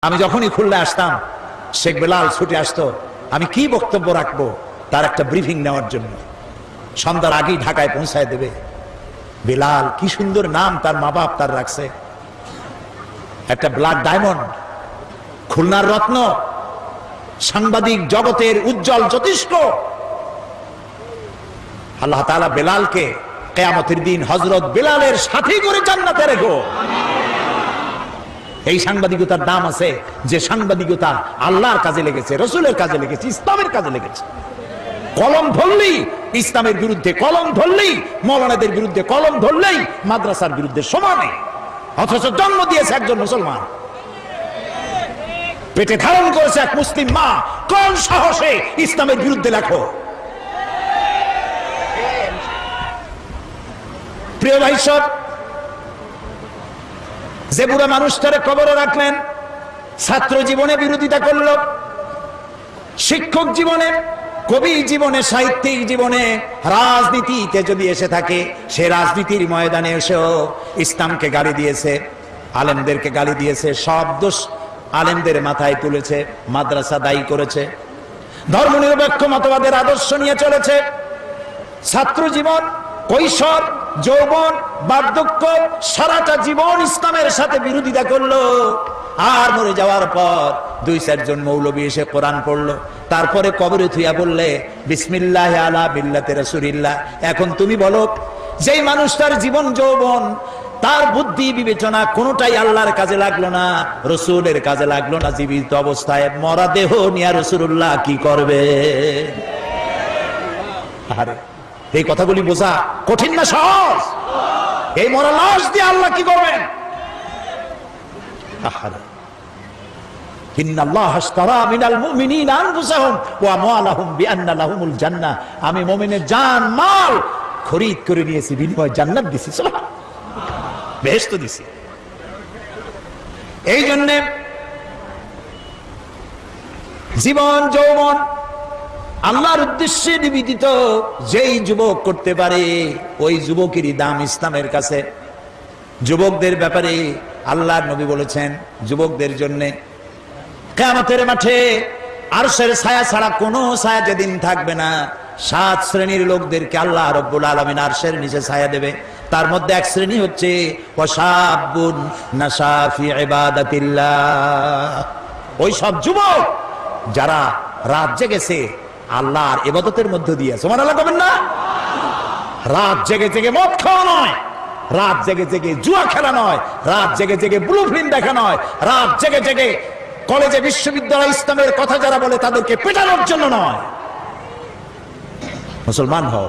আমি যখনই খুলনা আসতাম শেখ বেলাল ছুটে আসতো, আমি কি বক্তব্য রাখবো তার একটা ব্রিফিং নেওয়ার জন্য। সন্ধ্যার আগেই ঢাকায় পৌঁছায় দেবে। বেলাল, কি সুন্দর নাম তার মা বাপ তার রাখছে, একটা ব্লাড ডায়মন্ড, খুলনার রত্ন, সাংবাদিক জগতের উজ্জ্বল জ্যোতিষ্ক। আল্লাহ তাআলা বেলালকে কিয়ামতের দিন হযরত বেলালের সাথী করে জান্নাতে রেখো। এই সাংবাদিকতার দাম আছে, যে সাংবাদিকতা আল্লাহর কাজে লেগেছে, রসুলের কাজে লেগেছে, ইসলামের কাজে লেগেছে। কলম ধরলেই ইসলামের বিরুদ্ধে, কলম ধরলেই মৌলানাদের বিরুদ্ধে, কলম ধরলেই মাদ্রাসার বিরুদ্ধে সমানে। অথচ জন্ম দিয়েছে একজন মুসলমান, পেটে ধারণ করেছে এক মুসলিম মা। কোন সাহসে ইসলামের বিরুদ্ধে লেখো? প্রিয় ভাই সব, যে বুড়া মানুষটারে কবরে রাখলেন, ছাত্র জীবনে বিরোধিতা করল, শিক্ষক জীবনে, কবি জীবনে, সাহিত্যিক জীবনে, রাজনীতিতে যদি এসে থাকে, সে রাজনীতির ময়দানে এসেও ইসলামকে গালি দিয়েছে, আলেমদেরকে গালি দিয়েছে, সব দোষ আলেমদের মাথায় তুলেছে, মাদ্রাসা দায়ী করেছে, ধর্মনিরপেক্ষ মতবাদের আদর্শ নিয়ে চলেছে। ছাত্র জীবন, কৈশোর, যৌবন, বার্ধক্য, সারাটা জীবন ইসলামের সাথে বিরোধিতা করলো। আর মরে যাওয়ার পর দুই চারজন মৌলবী এসে কোরআন পড়লো, তারপরে কবরে থুইয়া বললে বিসমিল্লাহ আলা মিল্লাতে রাসূলিল্লাহ। এখন তুমি বলো, যেই মানুষটার জীবন যৌবন, তার বুদ্ধি বিবেচনা কোনোটাই আল্লাহর কাজে লাগলো না, রসুলের কাজে লাগলো না, জীবিত অবস্থায় মরা দেহ নিয়া রাসূলুল্লাহ কি করবে? আরে এই কথাগুলি বোঝা কঠিন না সহজ? এই মরা লাশ দিয়ে আল্লাহ কি করবেন? আমি মুমিনের জান মাল খরিদ করে নিয়েছি, বিনিময়ে জান্নাত দিছি, বেহেশত দিছি। এই জন্য জীবন যৌবন আল্লাহর উদ্দেশ্যে নিবেদিত যেই যুবক করতে পারে, ওই যুবকেরই দাম ইসলামের কাছে। যুবকদের ব্যাপারে আল্লাহর নবী বলেছেন, যুবকদের জন্য কিয়ামতের মাঠে আরশের ছায়া ছাড়া কোনো ছায়া যেদিন থাকবে না, 7 শ্রেণীর লোকদেরকে আল্লাহ রাব্বুল আলামিন আরশের নিচে ছায়া দেবে। তার মধ্যে এক শ্রেণী হচ্ছে ওয়াশাবুন নাশা ফি ইবাদাতিল্লাহ, ওই সব যুবক যারা রাত জেগেছে আল্লাহর ইবাদতের মধ্য দিয়ে। সুবহানাল্লাহ বলেন না? রাত জেগে জেগে মদ খাওয়া নয়, রাত জেগে জেগে জুয়া খেলা নয়, রাত জেগে জেগে ব্লু ফিল্ম দেখা নয়, রাত জেগে জেগে কলেজে বিশ্ববিদ্যালয় ইসলামের কথা যারা বলে তাদেরকে পেটানোর জন্য নয়। মুসলমান হও।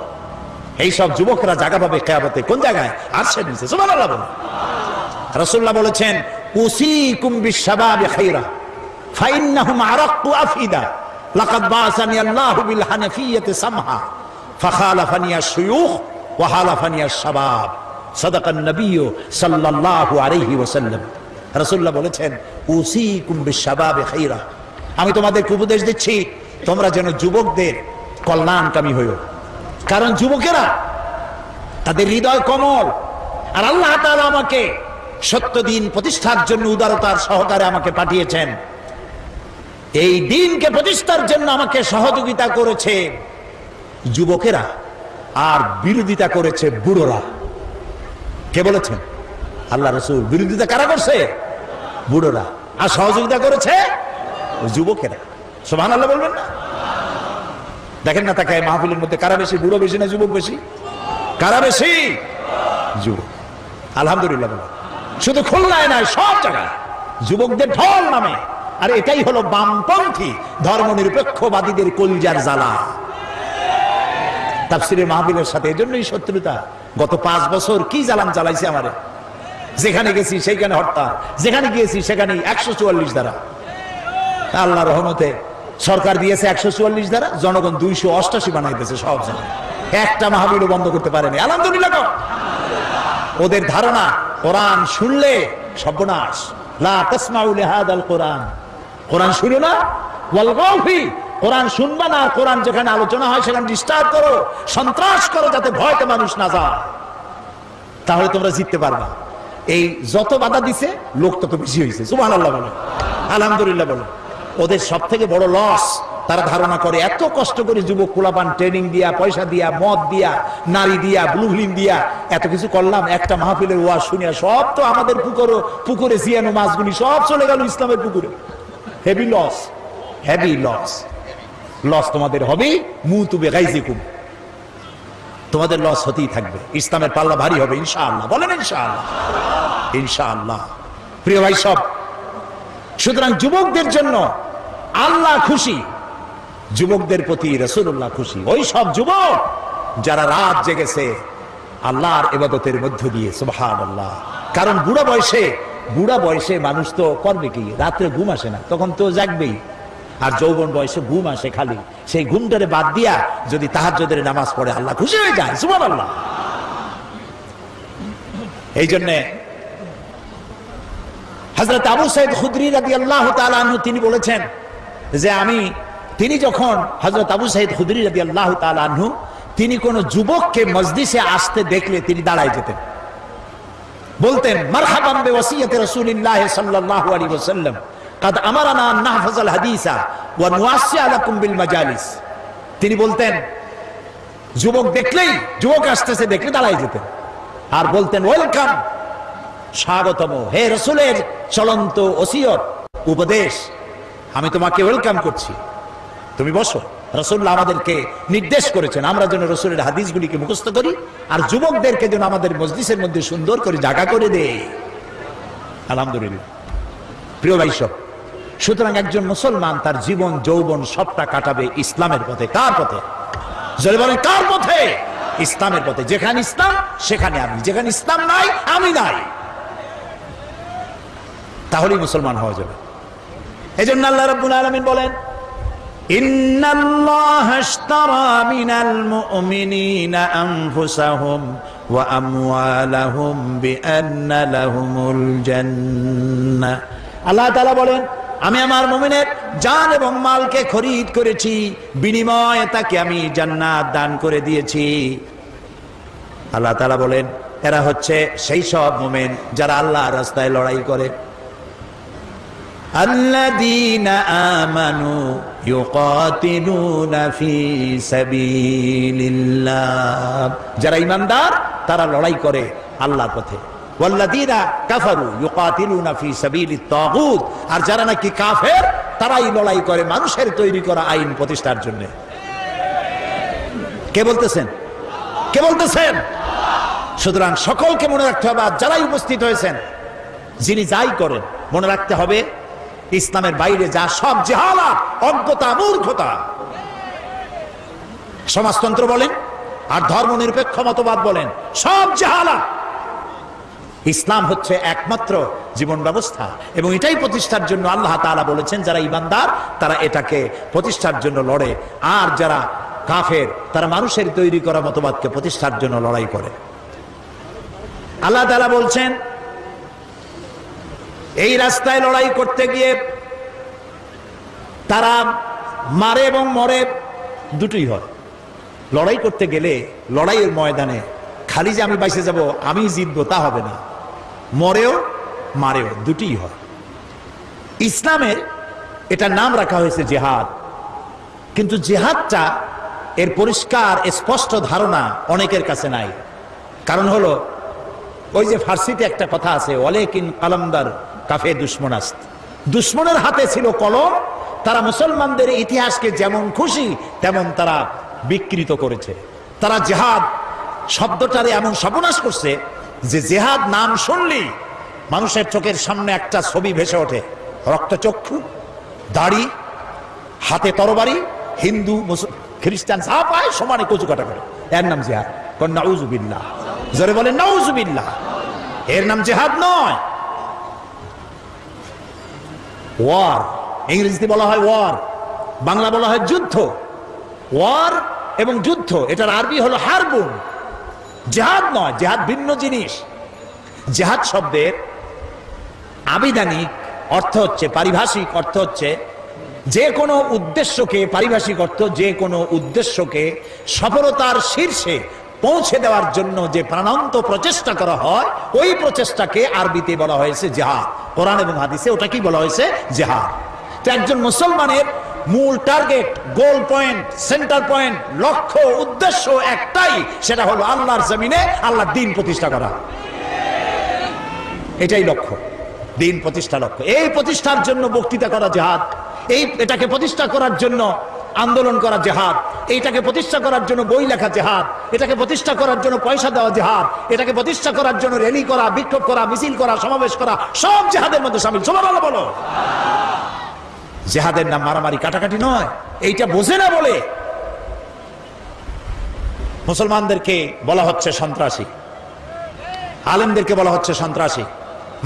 এইসব যুবকরা জায়গা পাবে কিয়ামতে কোন জায়গায়? আরশের নিচে। সুবহানাল্লাহ বলেন। রাসূলুল্লাহ বলেছেন, উসিকুম বিশ-শাবাবি খায়রা ফাইন্নাহুম আরাক্কু আফিদা লাকাদ বাআসানি আল্লাহু বিল হানাফিয়্যাতি সামহা ফাখালাফানি আশ-শুয়ুখ ওয়া হালাফানি আশ-শাবাব। সাদাকান নবী সাল্লাল্লাহু আলাইহি ওয়াসাল্লাম। রাসূলুল্লাহ বলেছেন, উসিকুম বিশ-শাবাবি খায়রা, আমি তোমাদেরকে উপদেশ দিচ্ছি তোমরা যেন যুবকদের কল্যাণকামী হইও। কারণ যুবকেরা তাদের হৃদয় কোমল, আর আল্লাহ তাআলা আমাকে সত্য দিন প্রতিষ্ঠার জন্য উদারতার সহকারে আমাকে পাঠিয়েছেন। এই দিনকে প্রতিষ্ঠার জন্য আমাকে সহযোগিতা করেছে যুবকেরা, আর বিরোধিতা করেছে বুড়োরা। কে বলেছেন? আল্লাহ রাসূল। বিরোধিতা কারা করছে? বুড়োরা। আর সহযোগিতা করেছে যুবকেরা। সুবহানাল্লাহ বলবেন না? দেখেন না তাকায় মাহফিলের মধ্যে কারা বেশি? বুড়ো বেশি না যুবক বেশি? কারা বেশি? যুবক। আলহামদুলিল্লাহ বলেন। শুধু খুলনায় নয়, সব জায়গায় যুবকদের ঢল নামে। আর এটাই হলো বামপন্থী ধর্মনিরপেক্ষবাদীদের কলিজার জ্বালা। তাফসীরের মাহফিলের সাথে এজন্যই শত্রুতা। গত 5 বছর কি জ্বালান জ্বালাইছে আমারে। যেখানে গেছি সেখানে হরতাল, যেখানে গিয়েছি সেখানে 144 ধারা। আল্লাহর রহমতে সরকার দিয়েছে 144 ধারা, জনগণ 288 বানাইতেছে সব জায়গায়। একটা মাহফিলও বন্ধ করতে পারেনি। আলহামদুলিল্লাহ। ওদের ধারণা কোরআন শুনলে সর্বনাশ। লা তাসমাউ লিহাদাল কোরআন, কোরআন শুনো না, ওয়ালগাউ ফি, কোরআন শুনবা না, কোরআন যেখানে আলোচনা হয় সেখানে ডিস্টার্ব করো, সন্ত্রাস করো, যাতে ভয়তে মানুষ না যায়, তাহলে তোমরা জিততে পারবা। এই যত বাধা দিছে লোক তত বেশি হয়েছে। সুবহানাল্লাহ বলে। আলহামদুলিল্লাহ বলো। ওদের সব থেকে বড় লস, তারা ধারণা করে এত কষ্ট করে যুবক কুলাপান ট্রেনিং দিয়া, পয়সা দিয়া, মদ দিয়া, নারী দিয়া, ব্লু ফিল্ম দিয়া এত কিছু করলাম, একটা মাহফিলের ওয়াজ শুনিয়া সব তো আমাদের পুকুরে জিয়ানো মাছগুলি সব চলে গেল ইসলামের পুকুরে। Heavy loss, heavy loss. Loss তোমাদের হবে, মুতুবে গাইজিকুম, তোমাদের লস হতেই থাকবে। ইসলামের পাল্লা ভারী হবে ইনশাআল্লাহ, বলেন ইনশাআল্লাহ, ইনশাআল্লাহ। প্রিয় ভাই সব, সুতরাং যুবকদের জন্য আল্লাহ খুশি, যুবকদের প্রতি রাসূলুল্লাহ খুশি। ওই সব যুবক যারা রাত জেগেছে আল্লাহর ইবাদতের মধ্য দিয়ে, সুবহানাল্লাহ। কারণ বুড়া বয়সে মানুষ তো করবে কি, রাত্রে ঘুম আসে না, তখন তো জাগবেই। আর যৌবন বয়সে ঘুম আসে খালি, সেই ঘুমটারে বাদ দিয়া যদি তাহাজ্জুদের নামাজ পড়ে আল্লাহ খুশি হয়ে যায়, সুবহানাল্লাহ। এই জন্য হযরত আবু সাঈদ খুদরি রাদিয়াল্লাহু তাআলা আনহু তিনি বলেছেন যে তিনি যখন হযরত আবু সাঈদ খুদরি রাদিয়াল্লাহু তাআলা আনহু তিনি কোন যুবককে মজলিসে আসতে দেখলে তিনি দাঁড়ায় যেতেন, বলতেন মারহাবান বিওয়াসিয়াতি রাসূলিল্লাহ সাল্লাল্লাহু আলাইহি ওয়াসাল্লাম قد امرنا ان نحفظ الحديث ونوسع لكم بالمجالس। তিনি বলতেন যুবক আসতেছে দেখলে দাঁড়ায় যেতেন আর বলতেন ওয়েলকাম, স্বাগতম, হে রাসূলের চলন্ত ওসিয়ত উপদেশ, আমি তোমাকে ওয়েলকাম করছি, তুমি বসো। রাসূলুল্লাহ আমাদেরকে নির্দেশ করেছেন আমরা যেন রাসূলের হাদিসগুলিকে মুখস্থ করি আর যুবকদেরকে যেন আমাদের মজলিসের মধ্যে সুন্দর করে জায়গা করে দেই। আলহামদুলিল্লাহ। প্রিয় ভাই সব, সুতরাং একজন মুসলমান তার জীবন যৌবন সবটা কাটাবে ইসলামের পথে। কার পথে? যদি বলেন কার পথে? ইসলামের পথে। যেখানে ইসলাম সেখানে আমি, যেখানে ইসলাম নাই আমি নাই, তাহলেই মুসলমান হওয়া যাবে। এজন্য আল্লাহ রাব্বুল আলামিন বলেন ইন্নাল্লাহা আশতারা মিনাল মুমিনিনা আনফুসাহুম ওয়া আমওয়ালাহুম বিআন্না লাহুমুল জান্নাহ। আল্লাহ তাআলা বলেন আমি আমার মুমিনের জান এবং মালকে খরিদ করেছি, বিনিময়ে তাকে আমি জান্নাত দান করে দিয়েছি। আল্লাহ তাআলা বলেন এরা হচ্ছে সেই সব মুমিন যারা আল্লাহর রাস্তায় লড়াই করে। আল্লাযীনা আমানু ইউকাতিলুনা ফি সাবিলিল্লাহ, যারা ঈমানদার তারা লড়াই করে আল্লাহর পথে। ওয়াল্লাযীনা কাফারু ইউকাতিলুনা ফি সাবিলিত তাগুত, আর যারা নাকি কাফের তারাই লড়াই করে মানুষের তৈরি করা আইন প্রতিষ্ঠার জন্য। কে বলতেছেন? কে বলতেছেন? সুতরাং সকলকে মনে রাখতে হবে, আর যারাই উপস্থিত হয়েছেন যিনি যাই করেন মনে রাখতে হবে ইসলামের বাইরে যা সব জাহালাত, অজ্ঞতা, মূর্খতা, সমাজতন্ত্র বলেন আর ধর্মনিরপেক্ষ মতবাদ বলেন, সব জাহালাত। ইসলাম হচ্ছে একমাত্র জীবন ব্যবস্থা এবং এটাই প্রতিষ্ঠার জন্য আল্লাহ তাআলা বলেছেন যারা ঈমানদার তারা এটাকে প্রতিষ্ঠার জন্য লড়ে, আর যারা কাফের তারা মানুষের তৈরি করা মতবাদকে প্রতিষ্ঠার জন্য লড়াই করে। আল্লাহ তাআলা বলছেন এই রাস্তায় লড়াই করতে গিয়ে তারা মারে এবং মরে, দুটোই হয়। লড়াই করতে গেলে লড়াইয়ের ময়দানে খালি যে আমি বাইসে যাব আমি জিতবো তা হবে না, মরেও মারেও দুটোই হয়। ইসলামের এটা নাম রাখা হয়েছে জিহাদ, কিন্তু জিহাদটা এর পরিষ্কার স্পষ্ট ধারণা অনেকের কাছে নাই। কারণ হলো ওই যে ফার্সিতে একটা কথা আছে ওয়ালাকিন কালামদার কাফে দুশমনাস্ত, দুশমনের হাতে ছিল কলম, তারা মুসলমানদের ইতিহাসকে যেমন খুশি তেমন তারা বিকৃত করেছে। তারা জিহাদ শব্দটারে এমন সর্বনাশ করছে যে জিহাদ নাম শুনলেই মানুষের চোখের সামনে একটা ছবি ভেসে ওঠে, রক্তচক্ষু, দাড়ি, হাতে তরবারি, হিন্দু খ্রিস্টান যা পায় সমানে কচু কাটা করে, এর নাম জিহাদ। নাউজুবিল্লাহ, জোরে বলেন নাউজুবিল্লাহ, এর নাম জিহাদ নয়, ওয়ার। ইংরেজিতে বলা হয় ওয়ার, বাংলা বলা হয় যুদ্ধ। ওয়ার এবং যুদ্ধ এটার আরবি হলো হারবুন, জিহাদ নয়, জিহাদ ভিন্ন জিনিস। জিহাদ শব্দের আবিধানিক অর্থ হচ্ছে, পারিভাষিক অর্থ হচ্ছে যে কোনো উদ্দেশ্যকে, পারিভাষিক অর্থ যে কোনো উদ্দেশ্যকে সফলতার শীর্ষে পৌঁছে দেওয়ার জন্য যে প্রাণান্ত প্রচেষ্টা করা হয়, ওই প্রচেষ্টাকে আরবিতে বলা হয়েছে জিহাদ। কোরআন এবং হাদিসে ওটাকেই বলা হয়েছে জিহাদ। তো একজন মুসলমানের মূল টার্গেট, গোল পয়েন্ট, সেন্টার পয়েন্ট, লক্ষ্য, উদ্দেশ্য একটাই, সেটা হলো আল্লাহর জমিনে আল্লাহর দ্বীন প্রতিষ্ঠা করা। এটাই লক্ষ্য, দ্বীন প্রতিষ্ঠা লক্ষ্য। এই প্রতিষ্ঠার জন্য বক্তৃতা করা জিহাদ, এটাকে প্রতিষ্ঠা করার জন্য আন্দোলন করা জিহাদ, এইটাকে প্রতিষ্ঠা করার জন্য বই লেখা জিহাদ, এটাকে প্রতিষ্ঠা করার জন্য পয়সা দেওয়া জিহাদ, এটাকে প্রতিষ্ঠা করার জন্য র্যালি করা, বিক্ষোভ করা, মিছিল করা, সমাবেশ করা, সব জিহাদের মধ্যে শামিল। সুবহানাল্লাহ বলো। জিহাদের নাম মারামারি কাটাকাটি নয়। এইটা বোঝে না বলে মুসলমানদেরকে বলা হচ্ছে সন্ত্রাসী, আলেমদেরকে বলা হচ্ছে সন্ত্রাসী,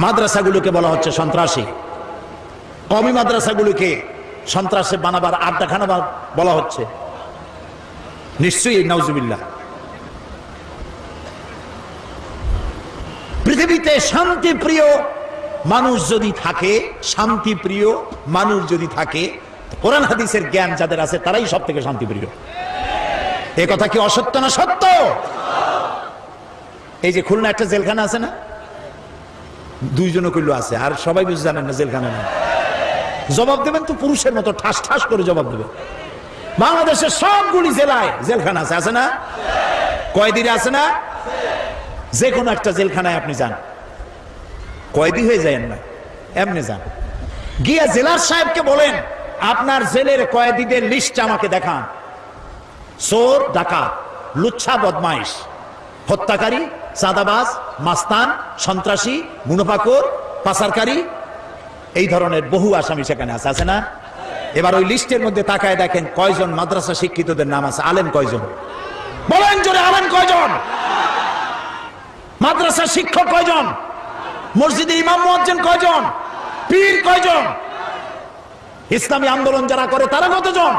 মাদ্রাসাগুলোকে বলা হচ্ছে সন্ত্রাসী, কওমি মাদ্রাসাগুলোকে সন্ত্রাসে বানাবার, আড্ডাখানা বলা হচ্ছে। নিশ্চয়ই নাউজুবিল্লাহ। পৃথিবীতে শান্তিপ্রিয় মানুষ যদি থাকে, শান্তিপ্রিয় মানুষ যদি থাকে, কোরআন হাদিসের জ্ঞান যাদের আছে তারাই সব থেকে শান্তিপ্রিয়। এ কথা কি অসত্য না সত্য? এই যে খুলনা একটা জেলখানা আছে না, দুইজনও কইলো আছে, আর সবাই বুঝে জানেন না জেলখানা না। জবাব দেবেন তো পুরুষের মতো ঠাস ঠাস করে জবাব দেবেন। বাংলাদেশের সবগুলি জেলায় জেলখানা আছে, আছে না? কয়েদিরা আছে না? যে কোনো একটা জেলখানায় আপনি যান, কয়েদি হয়ে যায়েন না, এমনি যান, গিয়া জেলার সাহেবকে বলেন আপনার জেলের কয়েদিদের লিস্ট আমাকে দেখান। চোর, ডাকাত, লুচ্ছা, বদমাইশ, হত্যাকারী, চাঁদাবাজ, মাস্তান, সন্ত্রাসী, মুনাফাখোর, পাচারকারী, এই ধরনের বহু আসামি সেখানে আছে, আছে না? এবার ওই লিস্টের মধ্যে তাকায় দেখেন কয়জন মাদ্রাসা শিক্ষিতদের নাম আছে। আলেম কয়জন? বলেন জোরে, আলেম কয়জন? মাদ্রাসা শিক্ষক কয়জন? মসজিদে ইমাম মুয়াজ্জিন কয়জন? পীর কয়জন? ইসলামী আন্দোলন যারা করে তারা কতজন?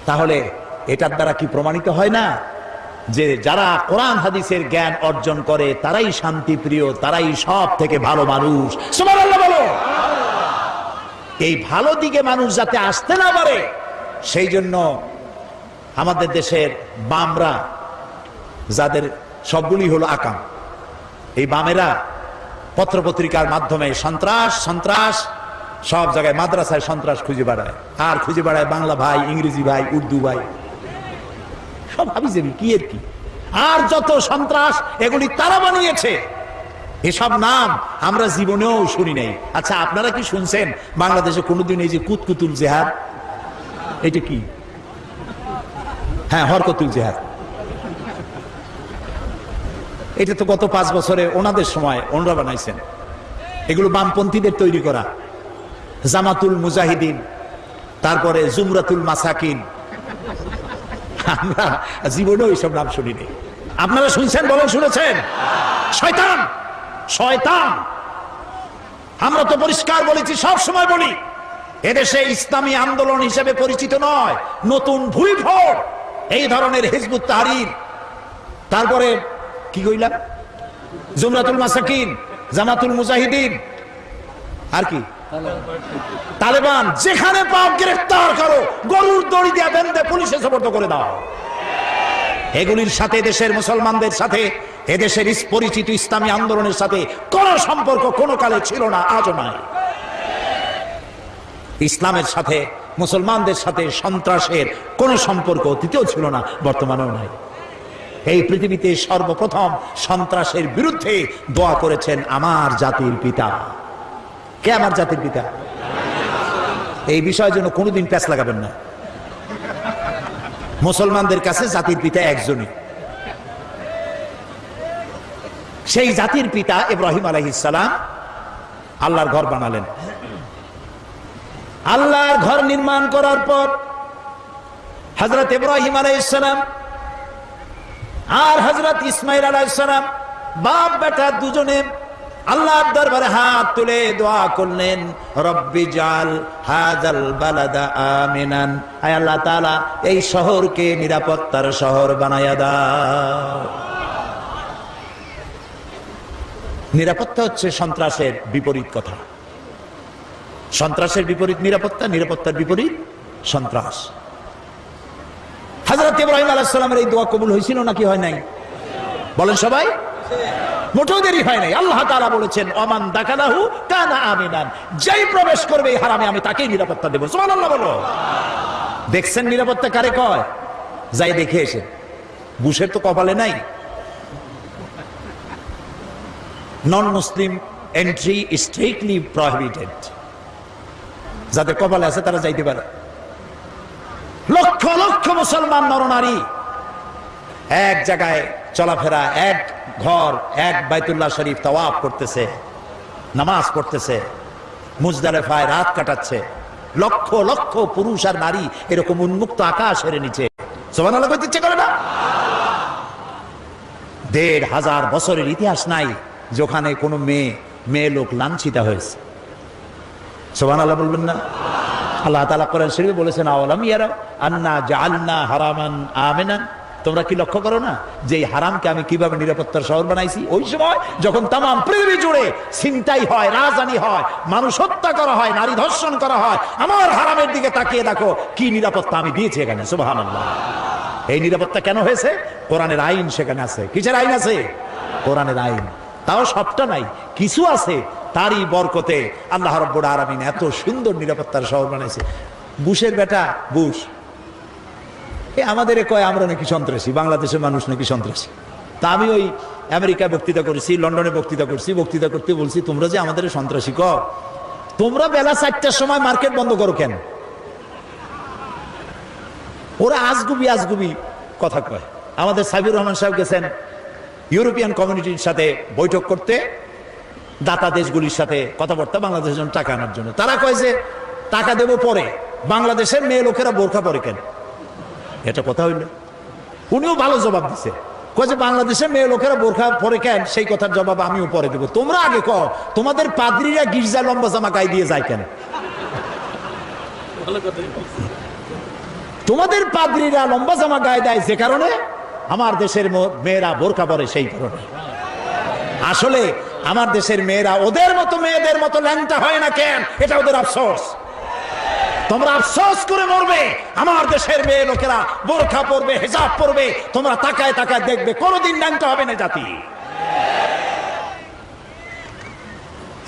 তাহলে এটার দ্বারা কি প্রমাণিত হয় না যে যারা কোরআন হাদিসের জ্ঞান অর্জন করে তারাই শান্তিপ্রিয়, তারাই সব থেকে ভালো মানুষ? সুবহানাল্লাহ বলো। এই ভালো দিকে মানুষ যাতে আসতে না পারে, সেই জন্য আমাদের দেশের বামরা, যাদের সবগুলি হলো আকাম, এই বামেরা পত্রপত্রিকার মাধ্যমে সন্ত্রাস সন্ত্রাস সব জায়গায়, মাদ্রাসায় সন্ত্রাস খুঁজে বেড়ায়, আর খুঁজে বেড়ায় বাংলা ভাই, ইংরেজি ভাই, উর্দু ভাই, সব হাবিজাবি কি এর কি। আর যত সন্ত্রাস এগুলি তারা বানিয়েছে, এসব নাম আমরা জীবনেও শুনি নাই। আচ্ছা, আপনারা কি শুনছেন বাংলাদেশে কোনোদিন এই যে কুতকুতুল জেহাদ, এটা কি? হ্যাঁ, হরকতুল জেহাদ, এটা তো গত 5 বছরে ওনাদের সময় ওনারা বানাইছেন। এগুলো বামপন্থীদের তৈরি করা। জামাতুল মুজাহিদিন, তারপরে জুমরাতুল মাসাকিন, আমরা জীবনেও এইসব নাম শুনিনি। আপনারা শুনছেন? বলেন শুনেছেন? শয়তান, শয়তান। আমরা তো পরিষ্কার বলেছি, সব সময় বলি, এদেশে ইসলামী আন্দোলন হিসেবে পরিচিত নয়, নতুন ভুইফোড় এই ধরনের হিজবুত তাহরীর, তারপরে কি কইলাম, জুমরাতুল মাসাকিন, জামাতুল মুজাহিদিন, আর কি তালেবান, যেখানে পাও গ্রেফতার করো, গরুর দড়ি দিয়ে বেঁধে পুলিশে সোপর্দ করে দাও। এগুলির সাথে দেশের মুসলমানদের সাথে, এদেশের পরিচিত ইসলামী আন্দোলনের সাথে কোনো সম্পর্ক কোনো কালে ছিল না, আজও নাই। ইসলামের সাথে, মুসলমানদের সাথে সন্ত্রাসের কোনো সম্পর্ক অতীতেও ছিল না, বর্তমানেও নাই। এই পৃথিবীতে সর্বপ্রথম সন্ত্রাসের বিরুদ্ধে দোয়া করেছেন আমার জাতির পিতা। কে আমার জাতির পিতা? এই বিষয়ের জন্য কোনোদিন প্যাঁচ লাগাবেন না। মুসলমানদের কাছে জাতির পিতা একজনই, সেই জাতির পিতা ইব্রাহিম আলাইহিস সালাম আল্লাহর ঘর বানালেন। আল্লাহর ঘর নির্মাণ করার পর হযরত ইব্রাহিম আলাইহিস সালাম আর হযরত ইসমাঈল আলাইহিস সালাম, বাপ বেটা দুজনে আল্লাহর দরবারে হাত তুলে দোয়া করলেন, রব্বি জাল হাযাল বালাদা আমিনান, আয় আল্লাহ তাআলা এই শহরকে নিরাপত্তার শহর বানায়া দাও। নিরাপত্তা হচ্ছে সন্ত্রাসের বিপরীত কথা। সন্ত্রাসের বিপরীত নিরাপত্তা, নিরাপত্তার বিপরীত সন্ত্রাস। হযরত ইব্রাহিম আলাইহিস সালামের এই দোয়া কবুল হয়েছিল নাকি হয় নাই? বলেন সবাই। মোটেও দেরি হয় নাই। আল্লাহ তাআলা বলেছেন ওমান দাকালাহু কানা আমিনান, যেই প্রবেশ করবে এই হারামে আমি তাকেই নিরাপত্তা দেব। সুবহানাল্লাহ বলো। দেখছেন নিরাপত্তা কারে কয়? যাই দেখে এসে। বুশের তো কপালে নাই। নন মুসলিম এন্ট্রি স্ট্রিক্টলি প্রহিবিটেড। যাদের কপালে আছে তারা যাইতে পারে। লক্ষ লক্ষ মুসলমান নরনারী এক জায়গায় চলাফেরা, এক ঘর, এক বাইতুল্লাহ শরীফ তাওয়াফ করতেছে, নামাজ পড়তেছে, মুজদালিফায় রাত কাটাচ্ছে। লক্ষ লক্ষ পুরুষ আর নারী এরকম উন্মুক্ত আকাশের নিচে সুবহানাল্লাহ কইতে ইচ্ছে করে না? ১৫০০ বছরের ইতিহাস নাই যেখানে কোনো মেয়ে লোক লাঞ্ছিত হয়েছে। সুবহানাল্লাহ বলবেন না? আল্লাহ তাআলা কোরআন শরীফে বলেছেন আওয়ালাম ইয়ারা আন্না জাআলনা হারামান আমিনান, তোমরা কি লক্ষ্য করো না যে এই হারামকে আমি কিভাবে নিরাপত্তার শহর বানাইছি? ওই সময় যখন তামাম পৃথিবী জুড়ে ছিনতাই হয়, রাজধানী হয়, মানুষ হত্যা করা হয়, নারী ধর্ষণ করা হয়, আমার হারামের দিকে তাকিয়ে দেখো কি নিরাপত্তা আমি দিয়েছি এখানে। সুবহানাল্লাহ। এই নিরাপত্তা কেন হয়েছে? কোরআনের আইন সেখানে আছে। কিসের আইন আছে? কোরআনের আইন। তাও সবটা নাই, কিছু আছে। তারই বরকতে আল্লাহ রাব্বুল আলামিন এত সুন্দর নিরাপত্তার শহর বানাইছে। বুশের বেটা বুশ আমাদের কয় আমরা নাকি সন্ত্রাসী, বাংলাদেশের মানুষ নাকি সন্ত্রাসী। তা আমি ওই আমেরিকায় বক্তৃতা করেছি, লন্ডনে বক্তৃতা করছি, বক্তৃতা করতে বলছি তোমরা যে আমাদের সন্ত্রাসী কও, তোমরা বেলা ৪টার সময় মার্কেট বন্ধ করো কেন? ওরা আজগুবি কথা কয়। আমাদের সাবির রহমান সাহেব গেছেন ইউরোপিয়ান কমিউনিটির সাথে বৈঠক করতে, দাতা দেশগুলির সাথে কথাবার্তা, বাংলাদেশের জন্য টাকা আনার জন্য। তারা কয় যে টাকা দেবো পরে, বাংলাদেশের মেয়ে লোকেরা বোরখা পরে কেন? এটা কথা হইল। উনিও ভালো জবাব দিছে, কয় যে বাংলাদেশের মেয়ে লোকেরা বোরখা পরে কেন, সেই কথার জবাব আমিও পরে দেবো। তোমরা আগে কও তোমাদের পাদ্রীরা গির্জা লম্বা জামা গায়ে দিয়ে যায় কেন? তোমাদের পাদ্রীরা লম্বা জামা গায়ে দেয় যে কারণে, আমার দেশের মেয়েরা বোরখা পরে সেই কারণে। আসলে আমার দেশের মেয়েরা ওদের মতো মেয়েদের মতো ল্যাংটা হয় না কেন? এটা ওদের আফসোস। তোমরা আফসোস করে মরবে। আমার দেশের মেয়ে লোকেরা বোরখা পরবে, হিজাব পরবে, তোমরা তাকায় তাকায় দেখবে কোনোদিন ল্যাংটা হবে না জাতি।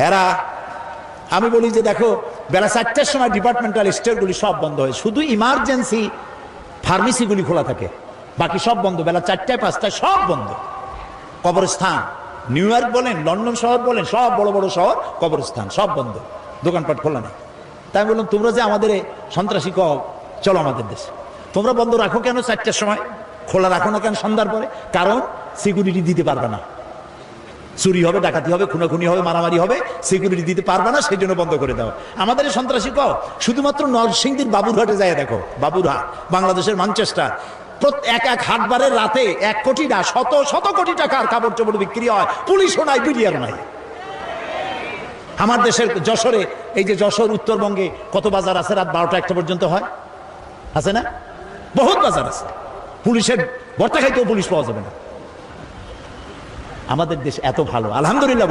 এরা আমি বলি যে দেখো বেলা ৪টার সময় ডিপার্টমেন্টাল স্টোরগুলি সব বন্ধ হয়, শুধু ইমার্জেন্সি ফার্মেসিগুলি খোলা থাকে, বাকি সব বন্ধ। বেলা ৪টায় ৫টায় সব বন্ধ। কবরস্থান, নিউ ইয়র্ক বলেন, লন্ডন শহর বলেন, সব বড় বড় শহর কবরস্থান সব বন্ধ, দোকানপাট খোলা নেই। তাই বললাম তোমরা যে আমাদের সন্ত্রাসী কও, চলো আমাদের দেশে। তোমরা বন্ধ রাখো কেন ৪টার সময়? খোলা রাখো না কেন সন্ধ্যার পরে? কারণ সিকিউরিটি দিতে পারবে না, চুরি হবে, ডাকাতি হবে, খুনাখুনি হবে, মারামারি হবে, সিকিউরিটি দিতে পারবে না, সেই জন্য বন্ধ করে দাও। আমাদের সন্ত্রাসী কও শুধুমাত্র নরসিংদীর বাবুরহাটে যায় দেখো, বাবুরহাট বাংলাদেশের ম্যানচেস্টার, এক হাটবারের রাতে ১ কোটি না শত শত কোটি টাকার কাপড় চোপড় বিক্রি হয়, পুলিশও নাই, বিডিআর নাই। আমার দেশের যশোরে, এই যে যশোর উত্তরবঙ্গে কত বাজার আছে রাত ১২টা ১টা পর্যন্ত হয়, আছে না? বহুত বাজার আছে, পুলিশের ভর্তা খাইতেও পুলিশ পাওয়া যাবে না। আমাদের দেশ এত ভালো, আলহামদুলিল্লাহ।